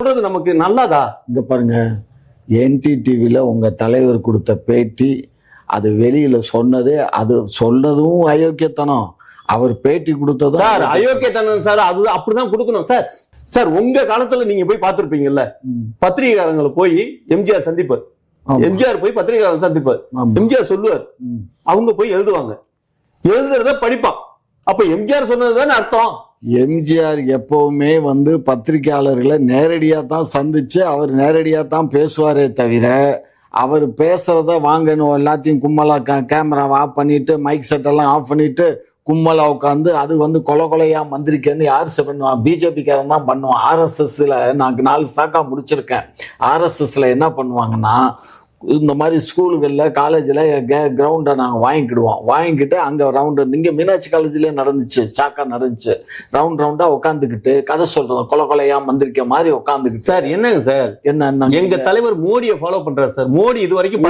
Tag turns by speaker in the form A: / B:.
A: சொல்றது நமக்கு நல்லதா?
B: இங்க பாருங்க, என்டிடிவில உங்க தலைவர் கொடுத்த பேட்டி, அது வெளியில சொன்னதே, அது சொன்னதும் அயோக்கியத்தனம், அவர் பேட்டி கொடுத்ததும்
A: சார் அயோக்கியத்தனம் சார். அது அப்படிதான் கொடுக்கணும் சார். சார் உங்க காலத்துல நீங்க போய் பார்த்திருப்பீங்கல்ல, பத்திரிகையாளர்களை போய் எம்ஜிஆர் சந்திப்பார். எம்ஜிஆர் போய் பத்திரிகையாளர் சந்திப்பார். எம்ஜிஆர் சொல்லுவார், அவங்க போய் எழுதுவாங்க, எழுதுறத படிப்பான். அப்ப எம்ஜிஆர் சொன்னதுதானே அர்த்தம்.
B: எம்ஜிஆர் எப்பவுமே பத்திரிகையாளர்களை நேரடியா தான் சந்திச்சு அவர் நேரடியா தான் பேசுவாரே தவிர, அவர் பேசுறத வாங்கணும் எல்லாத்தையும் கும்மலா கேமராவை ஆஃப் பண்ணிட்டு மைக் செட் எல்லாம் ஆஃப் பண்ணிட்டு கும்மலா உட்காந்து அது கொலை கொலையா மந்திரிக்கன்னு யார் பண்ணுவான்? பிஜேபிக்காரன் தான் பண்ணுவான். ஆர்எஸ்எஸ்ல நான் 4 சாக்கா முடிச்சிருக்கேன். ஆர்எஸ்எஸ்ல என்ன பண்ணுவாங்கன்னா, இந்த மாதிரி ஸ்கூலுகளில் காலேஜில் கிரவுண்டை நாங்கள் வாங்கிக்கிட்டு அங்கே ரவுண்டு இங்கே மீனாட்சி காலேஜ்லேயே நடந்துச்சு, சாக்கா நடந்துச்சு. ரவுண்டாக உட்காந்துக்கிட்டு கதை சொல்றது கொலை கொலையா மந்திரிக்க மாதிரி உட்காந்துக்கிட்டு.
A: சார் என்னங்க சார்,
B: என்ன
A: எங்க தலைவர் மோடியை ஃபாலோ பண்றாரு சார். மோடி இது வரைக்கும்